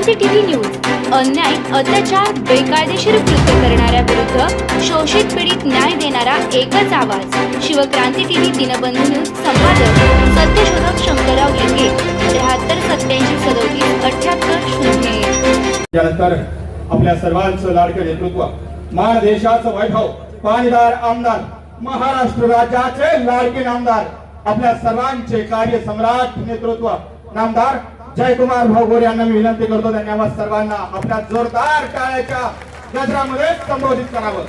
Shivkranti TV news अन्याय, अत्याचार, बेकायदेशीर कृत्य करणाऱ्या विरुद्ध शोषित पीडित न्याय देणारा एकच आवाज। शिवक्रांती टीव्ही दिनबंधू न्यूज संपादक सत्यशोधक शंकरराव लिंगे 73 87 37 78 0। त्यानंतर आपल्या सर्वांचं लाडकं नेतृत्व, मान देशाचं वैभव, पाणीदार आमदार, महाराष्ट्र राज्याचे लाडके नामदार, आपल्या सर्वांचे कार्य सम्राट नेतृत्व नामदार जयकुमार भाऊ गोरे यांना मी विनंती करतो, त्यांनी आम्हा सर्वांना आपल्या जोरदार टाळ्याच्या गजरामध्ये संबोधित करावं।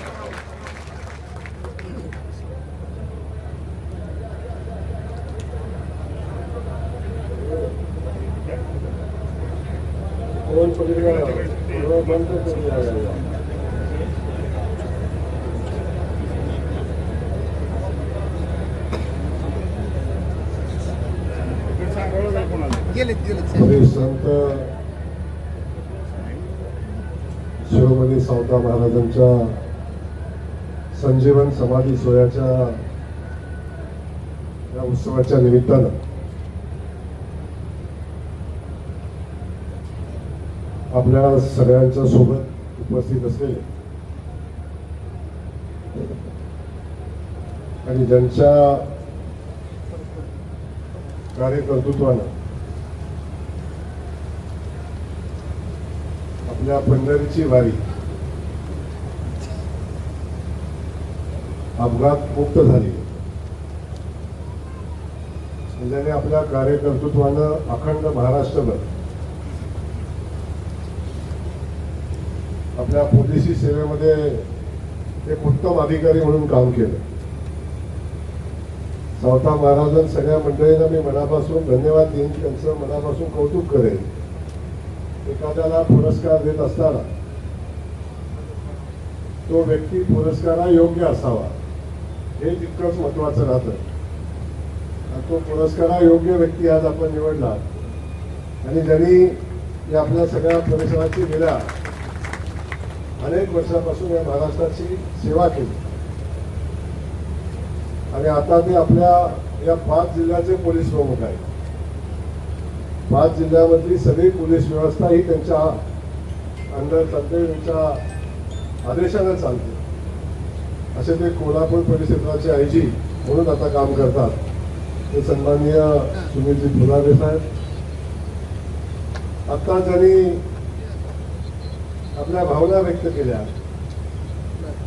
संत शिरोमणी सावता महाराजांच्या संजीवन समाधी सोहळ्याच्या या उत्सवाच्या निमित्तानं आपल्या सगळ्यांच्या सोबत उपस्थित असलेले आणि ज्यांच्या कार्यकर्तृत्वानं आपल्या पंढरीची वारी अपघात मुक्त झाली, ज्याने आपल्या कार्यकर्तृत्वानं अखंड महाराष्ट्रभर आपल्या पोलिसी सेवेमध्ये एक उत्तम अधिकारी म्हणून काम केलं। सावता महाराजां सगळ्या मंडळींना मी मनापासून धन्यवाद देईन, त्यांचं मनापासून कौतुक करेन। एखाद्याला पुरस्कार देत असताना तो व्यक्ती पुरस्कारा योग्य असावा, हे तितकंच महत्वाचं राहतं। तो पुरस्कारा योग्य व्यक्ती आज आपण निवडला आणि ज्यांनी आपल्या सगळ्या परिसराची गेल्या अनेक वर्षापासून या महाराष्ट्राची सेवा केली आणि आता ते आपल्या या 5 जिल्ह्याचे पोलीस प्रमुख आहेत। 5 जिल्ह्यामधली सगळी पोलीस व्यवस्था ही त्यांच्या अंडर चालते, त्यांच्या आदेशाने चालते। असे ते कोल्हापूर परिक्षेत्राचे आयजी म्हणून आता काम करतात, ते सन्माननीय सुनीलजी फुलारे साहेब। आता ज्यांनी आपल्या भावना व्यक्त केल्या,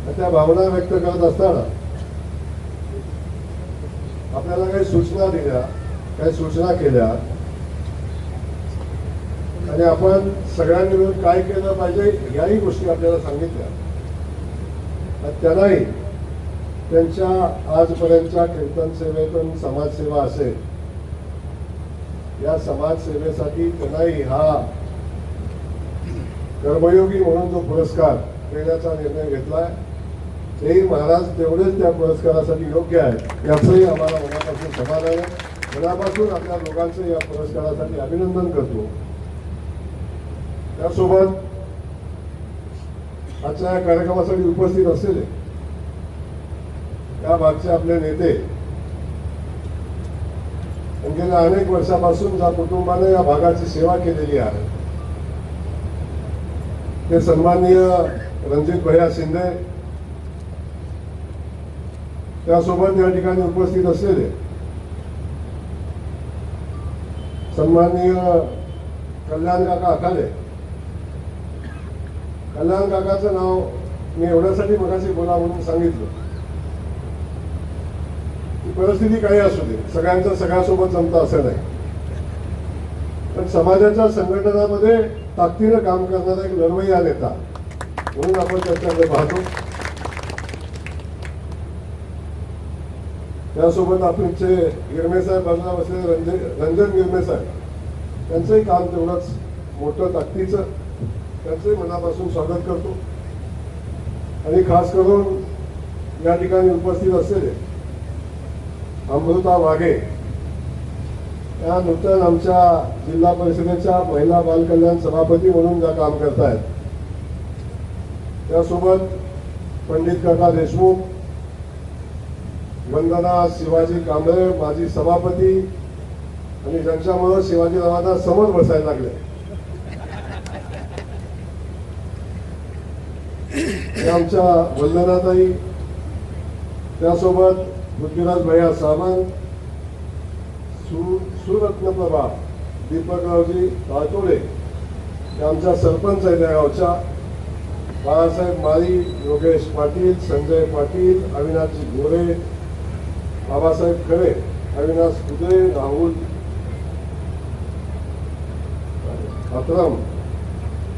त्या भावना व्यक्त करत असताना आपल्याला काही सूचना दिल्या, काही सूचना केल्या आणि आपण सगळ्यांनी मिळून काय केलं पाहिजे याही गोष्टी आपल्याला सांगितल्या। त्यांनाही त्यांच्या आजपर्यंतच्या कीर्तन सेवेतून समाजसेवा असेल, या समाजसेवेसाठी त्यांनाही हा कर्मयोगी म्हणून जो पुरस्कार देण्याचा निर्णय घेतलाय, तेही महाराज तेवढेच त्या पुरस्कारासाठी योग्य आहे याचंही आम्हाला मनापासून समाधान आहे। मनापासून आपल्या लोकांचं या पुरस्कारासाठी अभिनंदन करतो। त्यासोबत आजच्या या कार्यक्रमासाठी उपस्थित असलेले त्या भागचे आपले नेते, गेल्या अनेक वर्षापासून ज्या कुटुंबाने या भागाची सेवा केलेली आहे, ते सन्माननीय रणजित भैया शिंदे, त्यासोबत या ठिकाणी उपस्थित असलेले सन्माननीय कल्याण काका आखाले। कल्याण काकाचं नाव मी एवढ्यासाठी मगाशी बोला म्हणून सांगितलं की परिस्थिती काही असू दे, सगळ्यांचं सगळ्यासोबत जमतं असं नाही, पण समाजाच्या संघटनामध्ये ताकदीनं काम करणारा एक लढवय्या नेता म्हणून आपण त्यांच्याकडे पाहतो। त्यासोबत आपले गिरमे साहेब बाजूला बसलेले रंजन गिरमे साहेब, त्यांचंही काम तेवढंच मोठं ताकदीचं, त्यांचंही मनापासून स्वागत करतो। आणि खास करून या ठिकाणी उपस्थित असलेले अमृता वाघे, या नूतन आमच्या जिल्हा परिषदेच्या महिला बाल कल्याण सभापती म्हणून ज्या काम करतायत, त्यासोबत पंडित काका देशमुख, वंदना शिवाजी कांबळे माजी सभापती, आणि ज्यांच्यामुळे शिवाजीरावांना समोर बसायला लागले हे आमच्या वंदनाताई, त्यासोबत पृथ्वीराज भैया सावंत, सुरत्नप्रभा दीपकरावजी ताटोळे, हे आमच्या सरपंच आहेत या गावच्या, बाळासाहेब माळी, योगेश पाटील, संजय पाटील, अविनाशजी गोरे, बाबासाहेब खरे, अविनाश कुदे, राहुल अत्रम,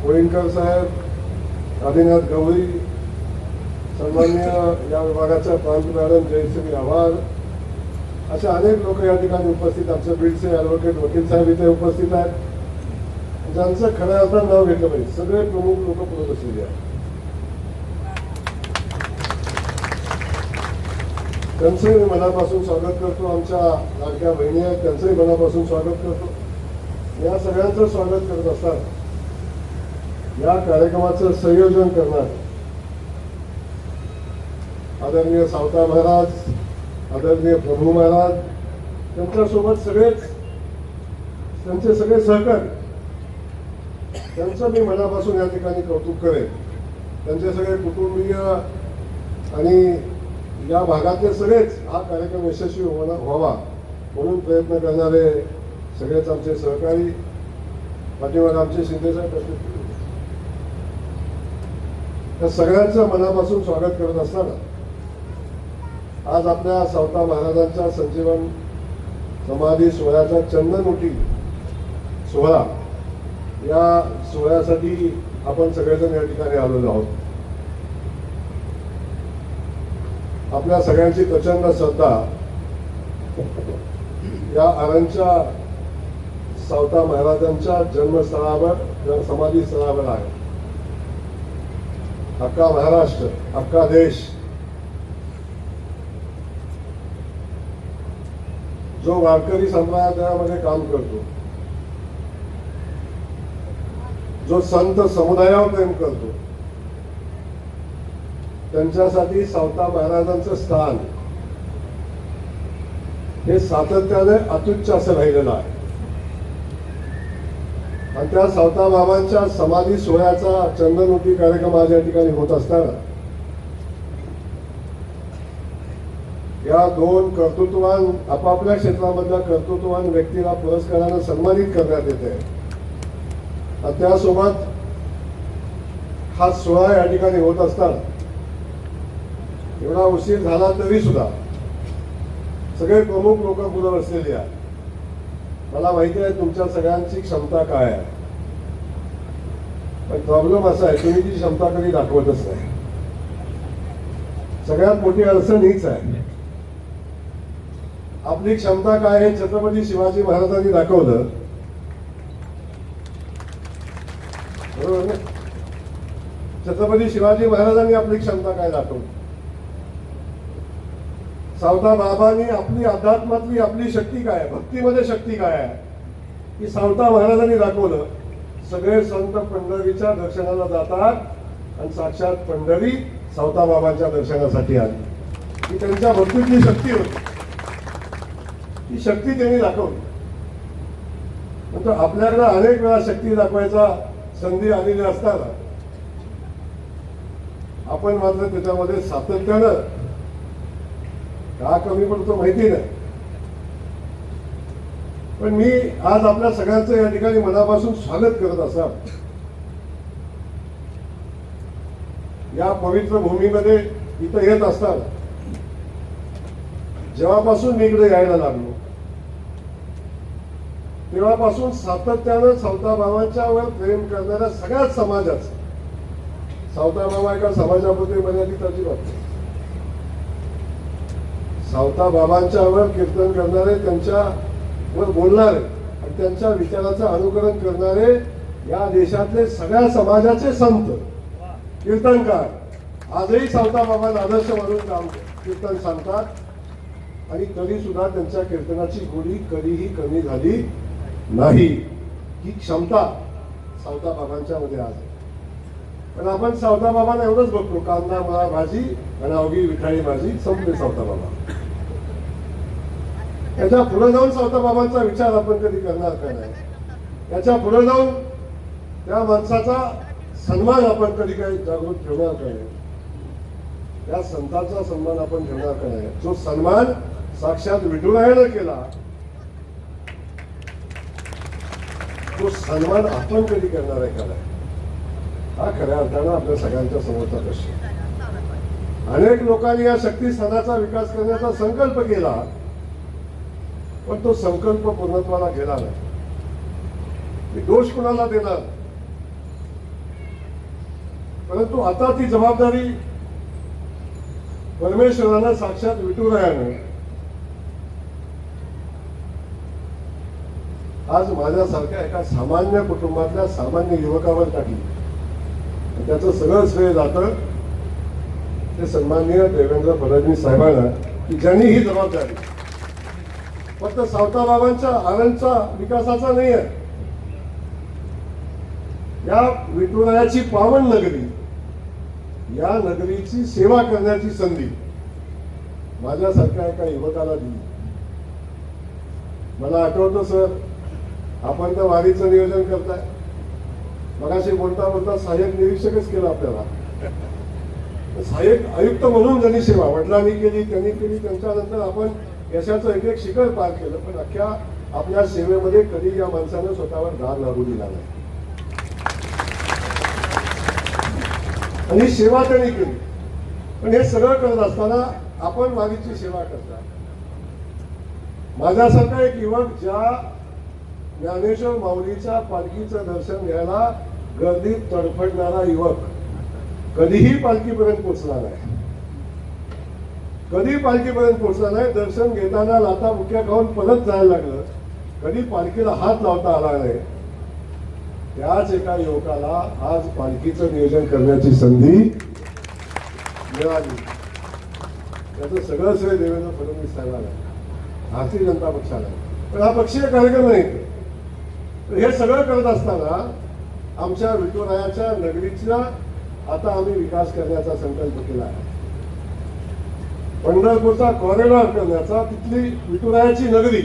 कोळीणकर साहेब, आदिनाथ गवळी, सन्माननीय या विभागाच्या प्रांत मॅडम जयश्री आव्हाड, अशा अनेक लोक या ठिकाणी उपस्थित, आमचे बीडचे ॲडव्होकेट वकील साहेब इथे उपस्थित आहेत, ज्यांचं खऱ्या अर्थानं नाव घेतलं पाहिजे. सगळे प्रमुख लोक पुढे बसलेले आहेत. त्यांचंही मी मनापासून स्वागत करतो. आमच्या लाडक्या बहिणी आहेत, त्यांचंही मनापासून स्वागत करतो. या सगळ्यांचं स्वागत करत असताना या कार्यक्रमाचं संयोजन करणार आदरणीय सावता महाराज, आदरणीय प्रभू महाराज, त्यांच्यासोबत त्यांचे सगळे सहकारी, त्यांचं मी मनापासून या ठिकाणी कौतुक करेन. त्यांचे सगळे कुटुंबीय आणि या भागातले सगळेच हा कार्यक्रम यशस्वी व्हावा म्हणून प्रयत्न करणारे सगळेच आमचे सहकारी, पाठीमागे आमचे शिंदेसाहेब असतील, त्या सगळ्यांचं मनापासून स्वागत करत असताना आज आपल्या सावता महाराजांच्या संजीवन समाधी सोहळ्याचा चंदनउटी सोहळा, या सोहळ्यासाठी आपण सगळेजण या ठिकाणी आलेलो आहोत. आपल्या सगळ्यांची प्रचंड श्रद्धा या आरणच्या सावता महाराजांच्या जन्मस्थळावर, समाधी स्थळावर आहे. अख्खा महाराष्ट्र, अख्खा देश जो वारकरी संप्रदायामध्ये काम करतो, जो संत समुदायावर प्रेम करतो, त्यांच्यासाठी सावता महाराजांचं स्थान हे सातत्याने अत्युच्च असं राहिलेलं आहे. आणि त्या सावता बाबांच्या समाधी सोहळ्याचा चंदनउटी कार्यक्रम आज या ठिकाणी होत असताना या दोन कर्तृत्ववान, आपापल्या क्षेत्रामधल्या कर्तृत्ववान व्यक्तीला पुरस्कारानं सन्मानित करण्यात येते. आणि त्यासोबत हा सोहळा या ठिकाणी होत असताना एवढा उशीर झाला तरी सुद्धा सगळे प्रमुख लोक पुढे बसलेली आहेत. मला माहिती आहे तुमच्या सगळ्यांची क्षमता काय आहे, पण प्रॉब्लेम असा आहे तुम्ही ती क्षमता कधी दाखवतच नाही. सगळ्यात मोठी अडचण हीच आहे. आपली क्षमता काय हे छत्रपती शिवाजी महाराजांनी दाखवलं, बरोबर ना? छत्रपती शिवाजी महाराजांनी आपली क्षमता काय दाखवली, सावता बाबांनी आपली अध्यात्मातली आपली शक्ती काय आहे, भक्तीमध्ये शक्ती काय आहे, की सावता महाराजांनी दाखवलं. सगळे संत पंढरीच्या दर्शनाला जातात आणि साक्षात पंढरी सावता बाबांच्या दर्शनासाठी आली. ही त्यांच्या भक्तीतली शक्ती होती, ती शक्ती त्यांनी दाखवली. नंतर आपल्याकडे अनेक वेळा शक्ती दाखवायचा संधी आलेली असताना आपण मात्र त्याच्यामध्ये सातत्यानं का कमी पडतो माहिती नाही. पण मी आज आपल्या सगळ्यांचं या ठिकाणी मनापासून स्वागत करत असा. या पवित्र भूमीमध्ये इथं येत असताना जेव्हापासून मी इकडे यायला लागलो तेव्हापासून सातत्यानं सावता बाबांच्यावर प्रेम करणाऱ्या सगळ्याच समाजाचं, सावता बाबा एका समाजापुरते मर्यादित अजिबात नाही, सावता बाबांच्यावर कीर्तन करणारे, त्यांच्यावर बोलणारे आणि त्यांच्या विचाराचं अनुकरण करणारे या देशातले सगळ्या समाजाचे संत कीर्तनकार आजही सावता बाबांना आदर्श म्हणून काम कीर्तन सांगतात. आणि तरी सुद्धा त्यांच्या कीर्तनाची गोडी कधीही कमी झाली नाही. ही क्षमता सावता बाबांच्या मध्ये आज आहे. पण आपण सावता बाबांना एवढंच बघतो, कांदा मळा भाजी आणि अवघी विठाई भाजी, संपले सावता बाबा. त्याच्या पुढे जाऊन सावता बाबांचा विचार आपण कधी करणार का नाही? त्याच्या पुढे जाऊन त्या माणसाचा सन्मान आपण कधी काही जागृत ठेवणार काय, त्या संतांचा सन्मान आपण ठेवणार काय, जो सन्मान साक्षात विठुरायानं केला, तो सन्मान आपण कधी करणार आहे का? हा खऱ्या अर्थानं आपल्या सगळ्यांच्या समोरचा प्रश्न. अनेक लोकांनी या शक्ती स्थानाचा विकास करण्याचा संकल्प केला, पण तो संकल्प पूर्णत्वाला गेला नाही. मी दोष कुणाला देणार, परंतु आता ती जबाबदारी परमेश्वरानं साक्षात विठुरायानं आज माझ्यासारख्या एका सामान्य कुटुंबातल्या सामान्य युवकावर टाकली. त्याचं सगळं श्रेय जातं ते सन्माननीय देवेंद्र फडणवीस साहेबांना, की ज्यांनी ही जबाबदारी फक्त सावताबाबांच्या आनंदचा विकासाचा नाही आहे, या विठुरायाची पावन नगरी, या नगरीची सेवा करण्याची संधी माझ्यासारख्या एका युवकाला दिली. मला आठवतं सर, आपण तर वारीचं नियोजन करताय, मगाशी बोलता बोलता सहाय्यक निरीक्षकच केलं आपल्याला. सहाय्यक आयुक्त म्हणून ज्यांनी सेवा वडिलांनी केली, त्यांनी केली, त्यांच्यानंतर आपण यशाचं एक एक शिखर पार केलं, पण अख्ख्या आपल्या सेवेमध्ये कधी या माणसानं स्वतःवर धार लागू दिला नाही. आणि सेवा त्यांनी केली. पण हे सगळं करत असताना आपण वारीची सेवा करता. माझ्यासारखा एक युवक ज्या ज्ञानेश्वर माऊलीच्या पालखीचं दर्शन घ्यायला गर्दीत तडफडणारा युवक कधीही पालखीपर्यंत पोहोचला नाही, कधी पालखीपर्यंत पोहोचला नाही. दर्शन घेताना लाथा मुख्या खाऊन परत जायला लागलं, कधी पालखीला हात लावता आला नाही. त्याच एका युवकाला आज पालखीचं नियोजन करण्याची संधी मिळाली. त्याचं सगळं श्रेय देवेंद्र फडणवीस साहेबांना, भारतीय जनता पक्षाला. पण हा पक्षीय कार्यक्रम नाही. हे सगळं करत असताना आमच्या विठुरायाच्या नगरीचा आता आम्ही विकास करण्याचा संकल्प केला आहे. पंढरपूरचा कॉरिडॉर करण्याचा, तिथली विठुरायाची नगरी,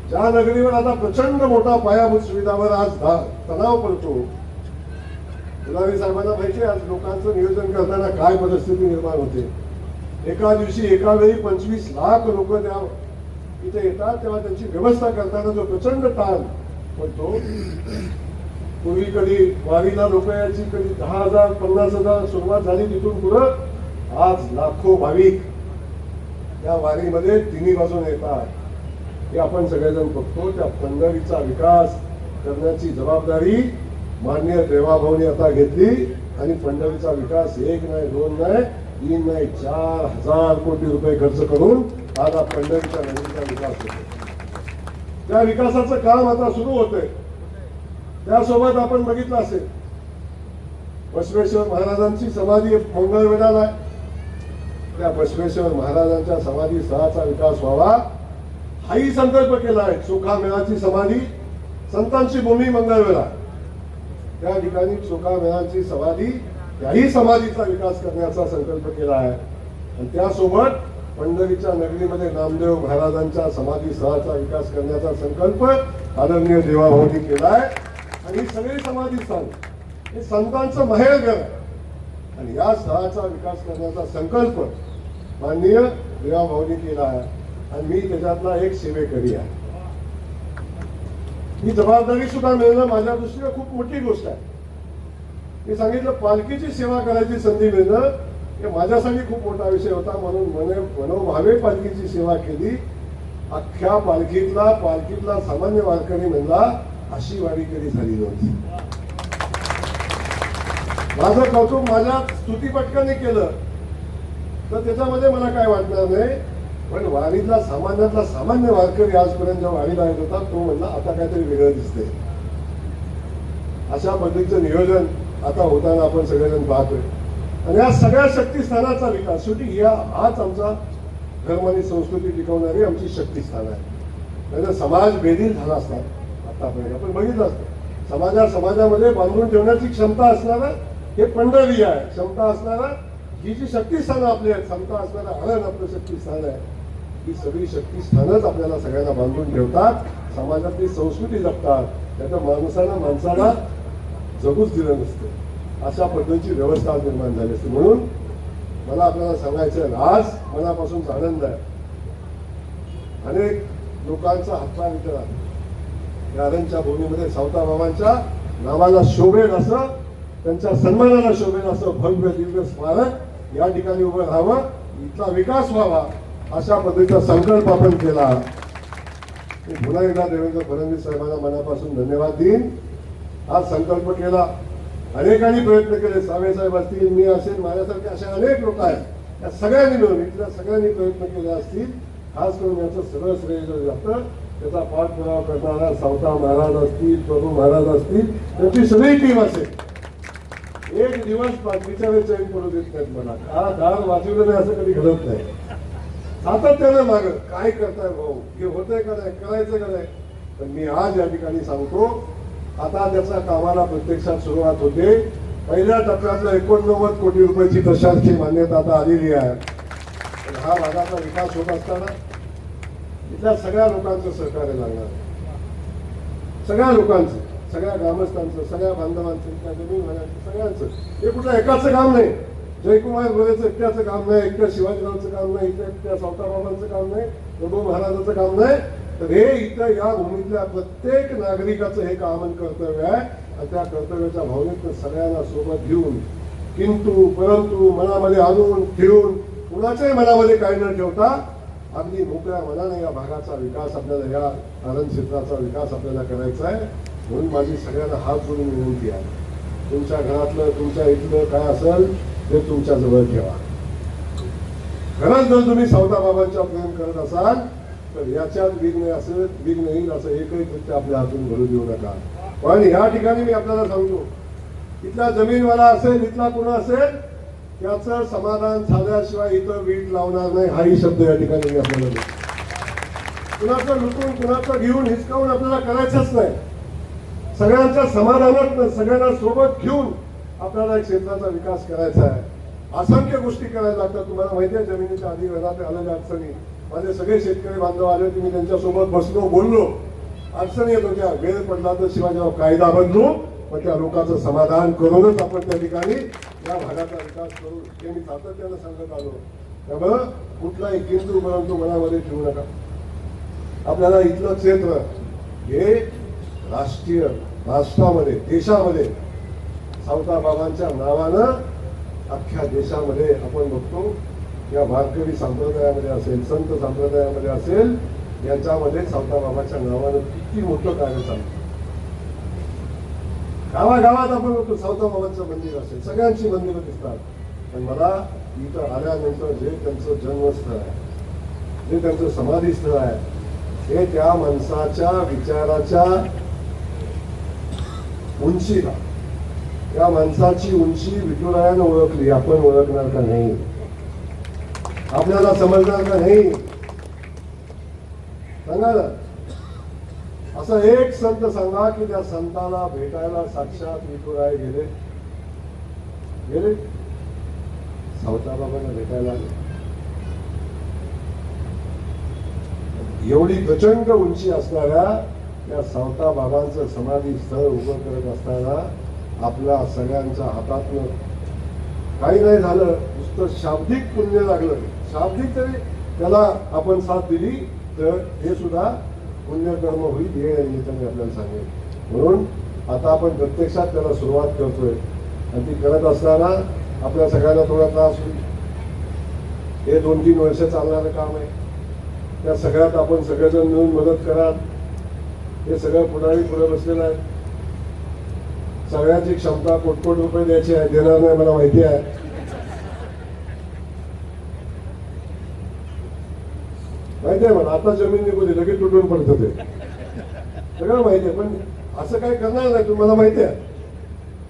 ज्या नगरीवर आता प्रचंड मोठा पायाभूत सुविधावर आज तणाव पडतो. फडणवीस साहेबांना माहिती आज लोकांचं नियोजन करताना काय परिस्थिती निर्माण होते. एका दिवशी एका वेळी 25 लाख लोक त्या इथे येतात, तेव्हा त्यांची व्यवस्था करताना जो प्रचंड ताण पडतो. पूर्वी कधी वारीला लोक यायची, कधी 10,000 50,000 सुरुवात झाली, तिथून पुढं आज लाखो भाविक या वारीमध्ये तिन्ही बाजून येतात. हे आपण सगळेजण बघतो. त्या पंढरीचा विकास करण्याची जबाबदारी माननीय देवाभाऊनी आता घेतली आणि पंढरीचा विकास 1 नाही 2 नाही 3 नाही 4,000 कोटी रुपये खर्च करून आज हा पंढरीच्या नगरीचा विकास होतो. त्या विकासाचं काम आता सुरू होतंय. त्यासोबत आपण बघितलं असेल बसवेश्वर महाराजांची समाधी मंगळवेढ्याला आहे. त्या बसवेश्वर महाराजांच्या समाधी स्थळाचा विकास व्हावा हाही संकल्प केला आहे. चोखामेळाची समाधी, संतांची भूमी मंगळवेढा, त्या ठिकाणी चोखामेळाची समाधी, त्याही समाधीचा विकास करण्याचा संकल्प केला आहे. आणि त्यासोबत पंढरीच्या नगरीमध्ये नामदेव महाराजांच्या समाधी स्थळाचा विकास करण्याचा संकल्प आदरणीय देवाभाऊंनी केला आहे. आणि ही सगळी समाधी स्थान हे संतांचं माहेरघर आहे. आणि या स्थळाचा विकास करण्याचा संकल्प माननीय देवाभाऊंनी केला आहे. आणि मी त्याच्यातला एक सेवेकरी आहे. ही जबाबदारी सुद्धा मिळणं माझ्या दृष्टीने खूप मोठी गोष्ट आहे. मी सांगितलं पालखीची सेवा करायची संधी मिळणं हे माझ्यासाठी खूप मोठा विषय होता. म्हणून मनोभावे पालखीची सेवा केली. अख्ख्या पालखीतला सामान्य वारकरी म्हणला अशी वारी कधी झाली नव्हती. माझं कौतुक माझ्या स्तुतीपटकाने केलं तर त्याच्यामध्ये मला काय वाटणार नाही. पण वारीतला सामान्य वारकरी आजपर्यंत जेव्हा वारीला येत होता तो म्हणला आता काहीतरी वेगळं दिसतंय. अशा पद्धतीचं नियोजन आता होताना आपण सगळेजण पाहतोय. आणि या सगळ्या शक्तीस्थानाचा विकास शेवटी हाच आमचा धर्म आणि संस्कृती टिकवणारी आमची शक्तीस्थान आहे. म्हणजे समाज बेदील झाला असतात आतापर्यंत आपण बघितलं असतं. समाजामध्ये बांधून ठेवण्याची क्षमता असणारा हे पंढरी आहे. क्षमता असणारा ही जी शक्तीस्थानं आपली आहेत, क्षमता असणारा हरण आपलं शक्तीस्थान आहे. ही सगळी शक्तीस्थानच आपल्याला सगळ्यांना बांधून ठेवतात, समाजातली संस्कृती जपतात. त्याच्या माणसाला जगूच दिलं नसतं. अशा पद्धतीची व्यवस्था आज निर्माण झाली असते. म्हणून मला आपल्याला सांगायचं आहे, आज मनापासून आनंद आहे. अनेक लोकांचा हातभार विचार या अरणच्या भूमीमध्ये सावताबाबांच्या नावाला शोभेल असं, त्यांच्या सन्मानाला शोभेल असं भव्य दिव्य स्मारक या ठिकाणी उभं राहावं, इथला विकास व्हावा, अशा पद्धतीचा संकल्प आपण केला. मी पुन्हा एकदा देवेंद्र फडणवीस साहेबांना मनापासून धन्यवाद देईन. आज संकल्प केला, अनेकांनी प्रयत्न केले, सावे साहेब असतील, मी असेल, माझ्यासारखे असे अनेक लोक आहेत, त्या सगळ्यांनी मिळून इथल्या सगळ्यांनी प्रयत्न केले असतील. खास करून याचं सगळं श्रेय जातं त्याचा पाठपुरावा करणारा सावता महाराज असतील, प्रभू महाराज असतील, त्यांची सगळी टीम असेल. एक दिवस बिचारे चैन पडू देत नाहीत मला, का दार वाजवलं नाही असं कधी घडत नाही. सातत्यानं माग काय करताय भाऊ, हे होतंय का नाही, करायचं का नाही. पण मी आज या ठिकाणी सांगतो, आता त्याच्या कामाला प्रत्यक्षात सुरुवात होते. पहिल्या टप्प्यातलं 89 कोटी रुपयाची प्रशासकीय मान्यता आता आलेली आहे. पण हा भागाचा विकास होत असताना इथल्या सगळ्या लोकांचं सहकार्य लागणार, सगळ्या लोकांचं, सगळ्या ग्रामस्थांचं, सगळ्या बांधवांचं, इथल्या जमीन भागांचं, सगळ्यांचं. हे कुठलं एकाचं काम नाही, जयकुमार गोरेचं एकट्याचं काम नाही, एकट्या शिवाजीरावचं काम नाही, एकट्या सावताबाबांचं काम नाही, प्रभू महाराजांचं काम नाही. तर हे इथं या भूमीतल्या प्रत्येक नागरिकाचं हे काम आणि कर्तव्य आहे. आणि त्या कर्तव्याच्या भावनेत सगळ्यांना सोबत घेऊन, किंतु परंतु मनामध्ये आणून ठेवून, कुणाच्याही मनामध्ये काही न ठेवता अगदी मोकळ्या मनाने या भागाचा विकास, आपल्याला या आरण क्षेत्राचा विकास आपल्याला करायचा आहे. म्हणून माझी सगळ्यांना हात जोडून विनंती आहे, तुमच्या घरातलं, तुमच्या इथलं काय असेल ते तुमच्या जवळ ठेवा. खरंच जर तुम्ही सावताबाबांच्या प्रेम करत असाल तर याच्यात विघ्न असेल, विघ्न येईल असं एकही कृत्य आपल्या हातून घडू देऊ नका. पण या ठिकाणी मी आपल्याला सांगतो, इथला जमीनवाला असेल, इथला कुणा असेल, त्याचं समाधान झाल्याशिवाय इथं वीट लावणार नाही, हाही शब्द या ठिकाणी मी आपल्याला देतो. कुणाचं लुटून, कुणाचं घेऊन, हिसकावून आपल्याला करायचंच नाही. सगळ्यांच्या समाधानात, सगळ्यांना सोबत घेऊन आपल्याला एक क्षेत्राचा विकास करायचा आहे. असंख्य गोष्टी करायला लागतात. तुम्हाला माहिती आहे, जमिनीच्या अधिग्रहणात आलेल्या अडचणी, माझे सगळे शेतकरी बांधव आले होते, मी त्यांच्यासोबत बसलो, बोललो. अडचणी येत होत्या, वेळ पडला तर शिवाजीराव कायदा बदलू, पण त्या लोकांचं समाधान करूनच आपण त्या ठिकाणी या भागाचा विकास करू, हे मी सातत्यानं सांगत आलो. त्यामुळं कुठलाही किंतु परंतु मनामध्ये ठेवू नका. आपल्याला इथलं क्षेत्र हे राष्ट्रामध्ये, देशामध्ये सावताबाबांच्या नावानं अख्ख्या देशामध्ये आपण बघतो, या वारकरी संप्रदायामध्ये असेल, संत संप्रदायामध्ये असेल, यांच्यामध्ये सावताबाबाच्या नावानं किती मोठं कार्य चालतं. गावागावात आपण बघतो सावताबाबांचं मंदिर असेल, सगळ्यांची मंदिरं दिसतात. पण मला इथं आल्यानंतर जे त्यांचं जन्मस्थळ आहे, जे त्यांचं समाधीस्थळ आहे, हे त्या माणसाच्या विचाराच्या उंचीला, या माणसाची उंची विठुरायानं ओळखली, आपण ओळखणार का नाही, आपल्याला समजणार का नाही, सांगा ना. असं एक संत सांगा की त्या संताला भेटायला साक्षात विठुराय गेले, गेले सावताबाबांना भेटायला. एवढी प्रचंड उंची असणाऱ्या त्या सावताबाबांचं समाधी स्थळ उभं करत असताना आपल्या सगळ्यांच्या हातातनं काही नाही झालं, नुसतं शाब्दिक पुण्य लागलं. शाब्दिक तरी त्याला आपण साथ दिली तर हे सुद्धा पुण्यकर्म होईल, हे निमित्ताने आपल्याला सांगेल. म्हणून आता आपण प्रत्यक्षात त्याला सुरुवात करतोय आणि ती करत असताना आपल्या सगळ्यांना थोडा त्रास होईल. हे 2-3 वर्ष चालणारं काम आहे. त्या सगळ्यात आपण सगळेजण मिळून मदत करा. हे सगळं पुढारी पुढे बसलेलं आहे. सगळ्याची क्षमता कोट रुपये द्यायची आहे, देणार नाही मला माहिती आहे. माहिती आहे मला, आता जमीन निघू दे, लगेच तुटून पडतं ते सगळं माहिती आहे. पण असं काही करणार नाही, तुम्हाला माहिती आहे.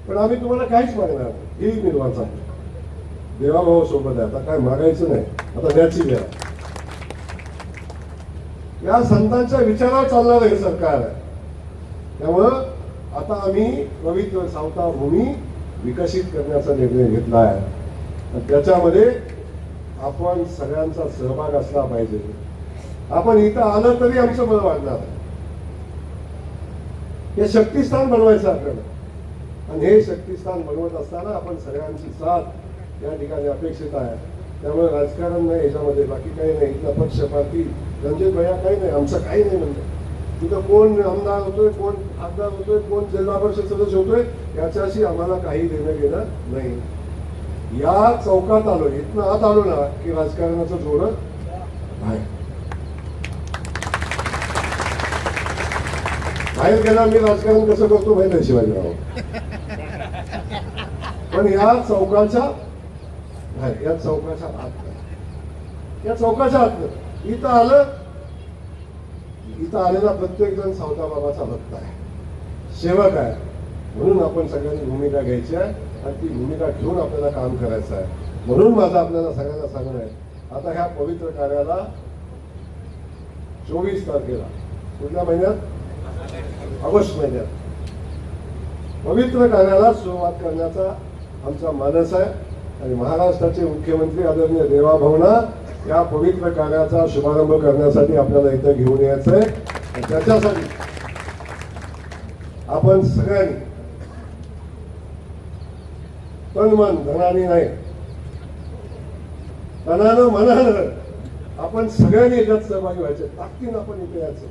पण आम्ही तुम्हाला काहीच मागणार नाही, ही निर्माण सांगतो. देवाभाऊ सोबत आहे, आता काय मागायचं नाही, आता द्यायची द्या. या संतांच्या विचारावर चालणारं हे सरकार आहे. त्यामुळं आता आम्ही पवित्र सावता भूमी विकसित करण्याचा निर्णय घेतला आहे. आणि त्याच्यामध्ये आपण सगळ्यांचा सहभाग असला पाहिजे. आपण इथं आलं तरी आमचं बळ वाढणार आहे. हे शक्तिस्थान बनवायचं आपल्याला. आणि हे शक्तिस्थान बनवत असताना आपण सगळ्यांची साथ या ठिकाणी अपेक्षित आहे. त्यामुळे राजकारण नाही याच्यामध्ये, बाकी काही नाही. इथला पक्ष पार्टी रणजित भैया काही नाही, आमचं काही नाही म्हणतो. तिथं कोण आमदार होतोय, कोण खासदार होतोय, कोण जिल्हा परिषद सदस्य होतोय, याच्याशी आम्हाला काही देणं घेणं नाही. या चौकात आलो, इथनं आत आलो ना की राजकारणाचं जोर आहे. बाहेर गेला मी राजकारण कसं करतो माहिती आहे शिवाजीराव, पण या चौकाच्या या चौकाच्या आत, या चौकाच्या आत इथं आलं, इथं आलेला प्रत्येक जण सावताबाबाचा भक्त आहे, सेवक आहे. म्हणून आपण सगळ्यांनी भूमिका घ्यायची आहे आणि ती भूमिका घेऊन आपल्याला काम करायचं आहे. म्हणून माझं आपल्याला सगळ्यांना सांगणं आहे, आता ह्या पवित्र कार्याला 24 तारखेला कुठल्या महिन्यात, ऑगस्ट महिन्यात पवित्र कार्याला सुरुवात करण्याचा आमचा मानस आहे. आणि महाराष्ट्राचे मुख्यमंत्री आदरणीय देवाभावना या पवित्र कार्याचा शुभारंभ करण्यासाठी आपल्याला इथं घेऊन यायचंय. त्याच्यासाठी आपण सगळ्यांनी तन मन धनाने नाही, तनानं मनानं आपण सगळ्यांनी याच्यात सहभागी व्हायचे, ताकदीनं आपण इथे यायचं.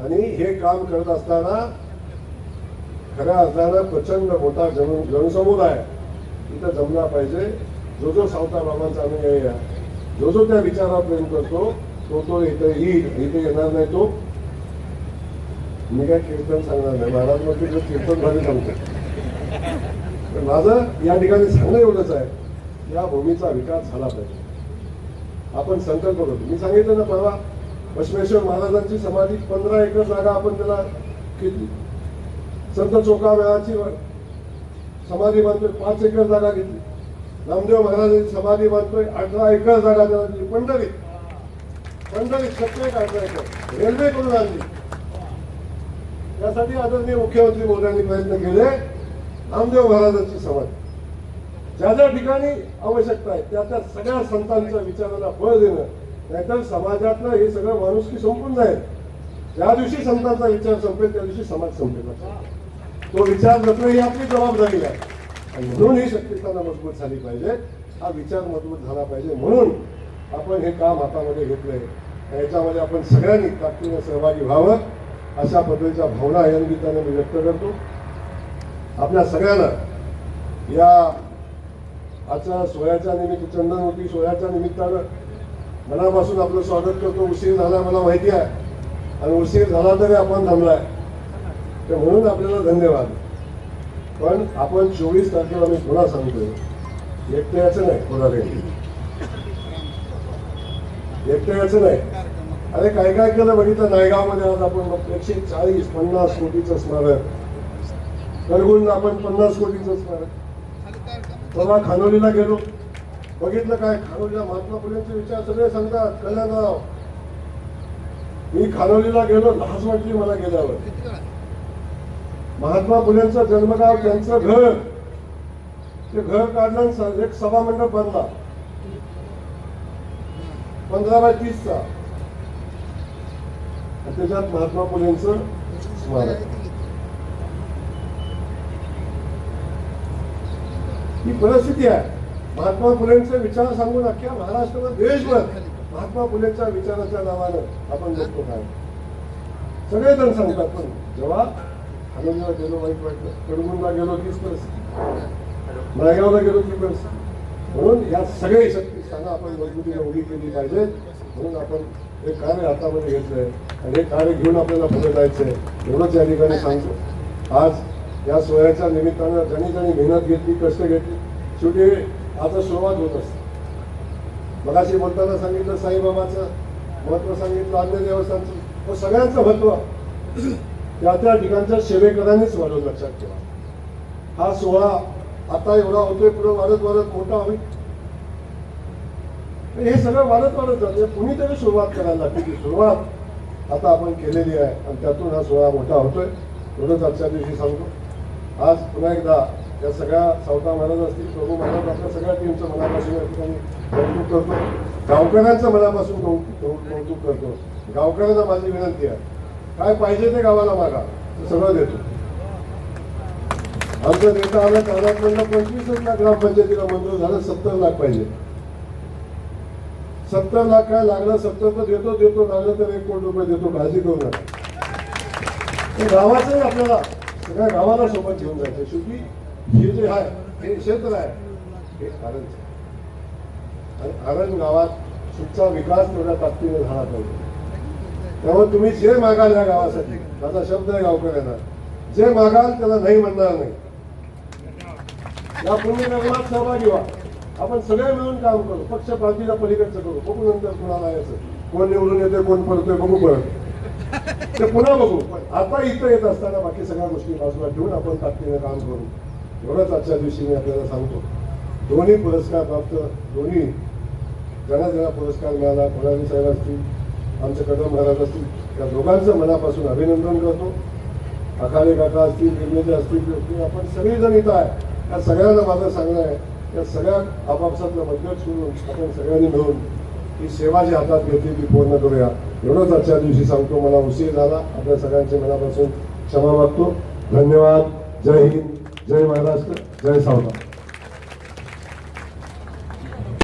आणि हे काम करत असताना खऱ्या अर्थानं प्रचंड मोठा जनसमुदाय इथं जमला पाहिजे. जो जो सावताबाबांचा अनुयायी आहे, जो जो त्या विचारावर प्रेम करतो, तो इथे येईल. इथे येणार नाही तो, मी काय कीर्तन सांगणार नाही, महाराज मध्ये कीर्तन भारी सांगतो. पण माझं या ठिकाणी सांगणं एवढंच आहे, या भूमीचा विकास झाला पाहिजे. आपण संकल्प करतो. मी सांगितलं ना परवा, बसवेश्वर महाराजांची समाधी 15 एकर जागा आपण त्याला घेतली. संत चोखामेळाची समाधी बांधतोय, 5 एकर जागा घेतली. रामदेव महाराजांची समाधी बांधतोय, 18 एकर जागा त्याला दिली. पंढरीत सत्य 18 एकर रेल्वे करून आणली. त्यासाठी आदरणीय मुख्यमंत्री मोदयांनी प्रयत्न केले. रामदेव महाराजांची समाधी ज्या ज्या ठिकाणी आवश्यकता आहे त्या त्या सगळ्या संतांच्या विचाराला बळ देणं, नाहीतर समाजातलं हे सगळं माणुसकी संपून जाईल. ज्या दिवशी संतांचा विचार संपेल त्या दिवशी समाज संपेल. तो विचार जपणं ही आपली जबाबदारी आहे. आणि म्हणून ही शक्तिस्थानं मजबूत झाली पाहिजे, हा विचार मजबूत झाला पाहिजे. म्हणून आपण हे काम हातामध्ये घेतलंय. याच्यामध्ये आपण सगळ्यांनी ताकदीने सहभागी व्हावं, अशा पद्धतीच्या भावना या निमित्ताने मी व्यक्त करतो. आपल्या सगळ्यांना या आजच्या सोहळ्याच्या निमित्त, चंदनवती सोहळ्याच्या निमित्तानं मनापासून आपलं स्वागत करतो. उशीर झाला मला माहिती आहे, आणि उशीर झाला तरी आपण थांबलाय, तर म्हणून आपल्याला धन्यवाद. पण आपण 24 तारखेला मी पुन्हा सांगतोय, एकटं याचं नाही, कोणाला एकटं याचं नाही. अरे काय काय केलं बघितलं नायगावमध्ये. आज आपण 140-50 कोटीचं स्मारक, करगुणला आपण 50 कोटीचं स्मारक. तेव्हा खानोलीला गेलो, बघितलं काय खानोलीला महात्मा फुलेंचे विचार सगळे सांगतात. कल्याणराव, मी खानोलीला गेलो, लाज वाटली मला गेल्यावर. महात्मा फुलेंचं जन्मगाव, त्यांचं घर, ते घर काढलं, एक सभामंडप बांधला 15x30चा, त्याच्यात महात्मा फुलेंचं स्मारक. ही परिस्थिती आहे. महात्मा फुलेंचे विचार सांगून अख्ख्या महाराष्ट्राला, देशभर महात्मा फुलेंच्या विचाराच्या नावानं आपण बघतो काय सगळेजण सांगतात. पण जेव्हा खानोलीला गेलो वाईट वाटलं, कडगुणला गेलो तीच परिस्थिती, नायगावला गेलो ती परिस्थिती. म्हणून या सगळे शक्तिस्थानं आपण मजबूतीने उभी केली पाहिजे. म्हणून आपण हे कार्य हातामध्ये घेतलंय आणि हे कार्य घेऊन आपल्याला पुढे जायचंय, एवढंच या ठिकाणी सांगतो. आज या सोहळ्याच्या निमित्तानं ज्यांनी मेहनत घेतली, कष्ट घेतली, शेवटी आता सुरुवात होत असते. मगाशी बोलताना सांगितलं साईबाबाचं महत्व, सांगितलं अन्य देवस्थानचं, व सगळ्यांचं महत्व त्या त्या ठिकाणच्या सेवेकरांनीच वाढवून लक्षात ठेवा. हा सोहळा आता एवढा होतोय, पुढे वाढत मोठा होईल. हे सगळं वाढत जाते. कुणीतरी सुरुवात करायला लागते. ती सुरुवात आता आपण केलेली आहे आणि त्यातून हा सोहळा मोठा होतोय. एवढंच आजच्या दिवशी सांगतो. आज पुन्हा एकदा या सगळ्या सावता महाराज असतील, प्रभू महाराज, आपल्या सगळ्या टीमचं मनापासून या ठिकाणी कौतुक करतो. गावकऱ्यांचं मनापासून कौतुक करतो. गावकऱ्यांना माझी विनंती आहे, काय पाहिजे ते गावाला मागा, ते सगळं देतो. आमचं देता आलं कानातलं 25 लाख ग्रामपंचायतीला मंजूर झालं, 70 लाख पाहिजे. 70 लाख काय लागलं, 70 तर देतो लागलं तर 1 कोटी रुपये देतो, काळजी करू नका. हे गावाचं आपल्याला सगळ्या गावाला सोबत घेऊन जायचं. शेवटी हे जे आहे हे क्षेत्र आहे हे आरणचं. आणि आरण गावात सुखचा विकास तेवढ्या ताकदीने झाला पाहिजे. त्यामुळे तुम्ही जे मागाल या गावासाठी, माझा शब्द आहे गावकऱ्यांना, जे मागाल त्याला नाही म्हणणार नाही. या पुण्यकर्मात सहभागी व्हा. आपण सगळे मिळून काम करू, पक्ष पार्टीला पलीकडचं करू. बघू नंतर कुणाला यायचं, कोण निवडून येते कोण पडतोय बघू, परत ते पुन्हा बघू. पण आता इथं येत असताना बाकी सगळ्या गोष्टी बाजूला ठेवून आपण ताकदीने काम करू. एवढंच आजच्या दिवशी मी आपल्याला सांगतो. दोन्ही पुरस्कार प्राप्त, दोन्ही ज्यांना पुरस्कार मिळाला, फडणवीस साहेब असतील, आमचे कदम महाराज असतील, या दोघांचं मनापासून अभिनंदन करतो. अखाडे काका असतील, निर्णय असतील, आपण सगळेजण इथं आहे. या सगळ्यांना माझं सांगणं आहे, या सगळ्या आपापसातलं मदत करून आपण सगळ्यांनी मिळून ही सेवा जी हातात घेतली ती पूर्ण करूया. एवढंच आजच्या दिवशी सांगतो. मला उशीर झाला, आपल्या सगळ्यांच्या मनापासून क्षमा मागतो. धन्यवाद. जय हिंद, जय महाराष्ट्र, जय सावता.